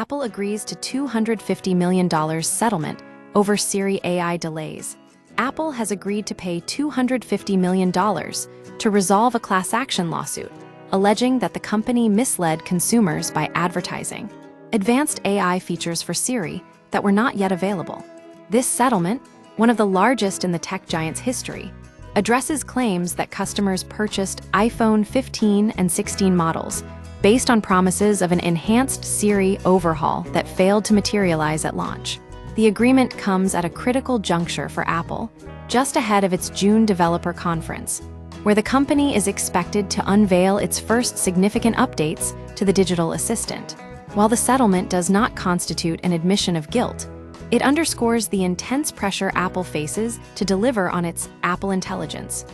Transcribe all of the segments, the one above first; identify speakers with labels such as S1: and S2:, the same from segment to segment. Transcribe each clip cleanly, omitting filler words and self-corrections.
S1: Apple agrees to $250 million settlement over Siri AI delays. Apple has agreed to pay $250 million to resolve a class action lawsuit, alleging that the company misled consumers by advertising advanced AI features for Siri that were not yet available. This settlement, one of the largest in the tech giant's history, addresses claims that customers purchased iPhone 15 and 16 models based on promises of an enhanced Siri overhaul that failed to materialize at launch. The agreement comes at a critical juncture for Apple, just ahead of its June developer conference, where the company is expected to unveil its first significant updates to the digital assistant. While the settlement does not constitute an admission of guilt, it underscores the intense pressure Apple faces to deliver on its Apple Intelligence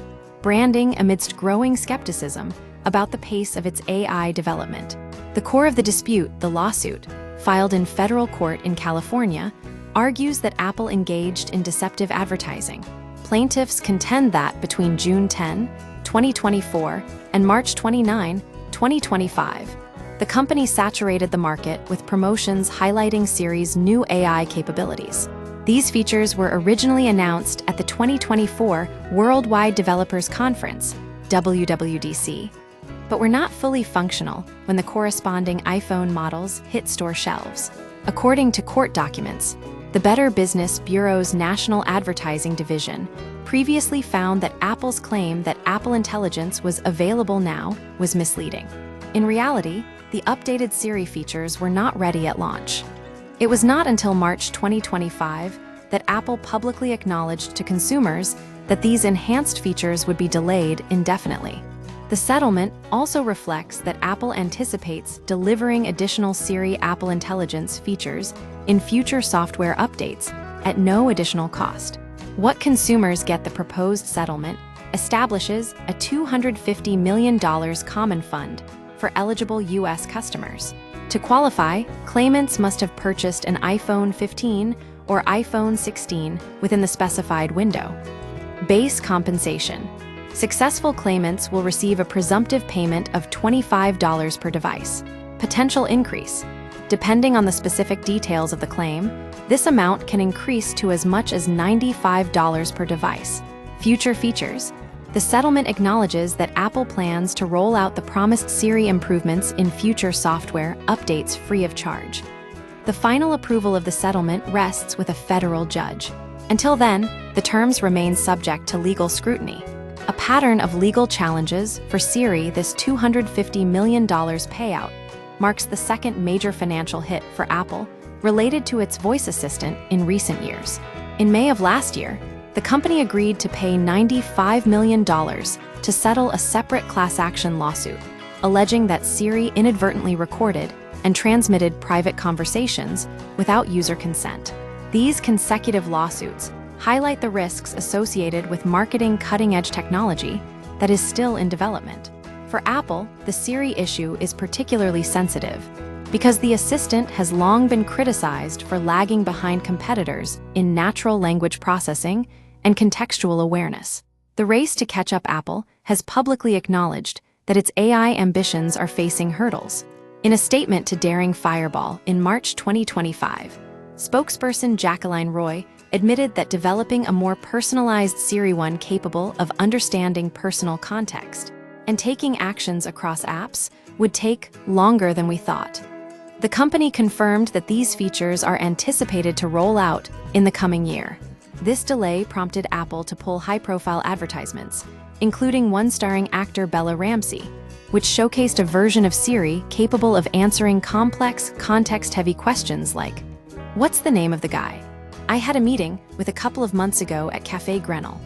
S1: branding amidst growing skepticism about the pace of its AI development. The core of the dispute, the lawsuit, filed in federal court in California, argues that Apple engaged in deceptive advertising. Plaintiffs contend that between June 10, 2024 and March 29, 2025, the company saturated the market with promotions highlighting Siri's new AI capabilities. These features were originally announced at the 2024 Worldwide Developers Conference, WWDC, but were not fully functional when the corresponding iPhone models hit store shelves. According to court documents, the Better Business Bureau's National Advertising Division previously found that Apple's claim that Apple Intelligence was available now was misleading. In reality, the updated Siri features were not ready at launch. It was not until March 2025 that Apple publicly acknowledged to consumers that these enhanced features would be delayed indefinitely. The settlement also reflects that Apple anticipates delivering additional Siri Apple Intelligence features in future software updates at no additional cost. What consumers get. The proposed settlement establishes a $250 million common fund for eligible U.S. customers. To qualify, claimants must have purchased an iPhone 15 or iPhone 16 within the specified window. Base compensation. Successful claimants will receive a presumptive payment of $25 per device. Potential increase. Depending on the specific details of the claim, this amount can increase to as much as $95 per device. Future features. The settlement acknowledges that Apple plans to roll out the promised Siri improvements in future software updates free of charge. The final approval of the settlement rests with a federal judge. Until then, the terms remain subject to legal scrutiny. A pattern of legal challenges for Siri. This $250 million payout marks the second major financial hit for Apple related to its voice assistant in recent years. In May of last year, the company agreed to pay $95 million to settle a separate class action lawsuit, alleging that Siri inadvertently recorded and transmitted private conversations without user consent. These consecutive lawsuits highlight the risks associated with marketing cutting-edge technology that is still in development. For Apple, the Siri issue is particularly sensitive because the assistant has long been criticized for lagging behind competitors in natural language processing and contextual awareness. The race to catch up. Apple has publicly acknowledged that its AI ambitions are facing hurdles. In a statement to Daring Fireball in March 2025, spokesperson Jacqueline Roy admitted that developing a more personalized Siri one capable of understanding personal context and taking actions across apps would take longer than we thought. The company confirmed that these features are anticipated to roll out in the coming year. This delay prompted Apple to pull high-profile advertisements, including one starring actor Bella Ramsey, which showcased a version of Siri capable of answering complex, context-heavy questions like, "What's the name of the guy? I had a meeting with a couple of months ago at Café Grenell."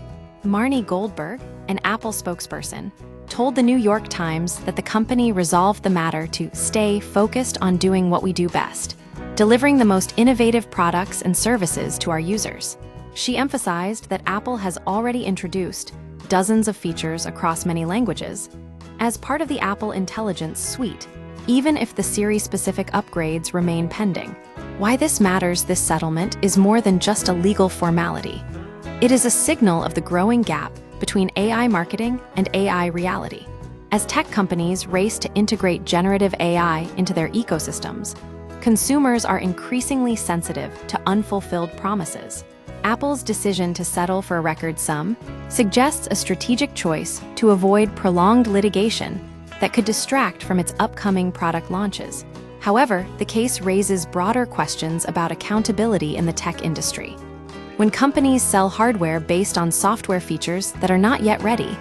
S1: Marnie Goldberg, an Apple spokesperson, told the New York Times that the company resolved the matter to stay focused on doing what we do best, delivering the most innovative products and services to our users. She emphasized that Apple has already introduced dozens of features across many languages as part of the Apple Intelligence suite, even if the Siri-specific upgrades remain pending. Why this matters. This settlement is more than just a legal formality. It is a signal of the growing gap between AI marketing and AI reality. As tech companies race to integrate generative AI into their ecosystems, Consumers are increasingly sensitive to unfulfilled promises. Apple's decision to settle for a record sum suggests a strategic choice to avoid prolonged litigation that could distract from its upcoming product launches. However, the case raises broader questions about accountability in the tech industry. When companies sell hardware based on software features that are not yet ready,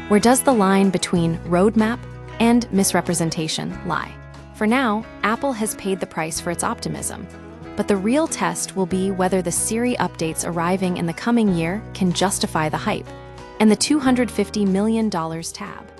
S1: where does the line between roadmap and misrepresentation lie? For now, Apple has paid the price for its optimism, but the real test will be whether the Siri updates arriving in the coming year can justify the hype and the $250 million tab.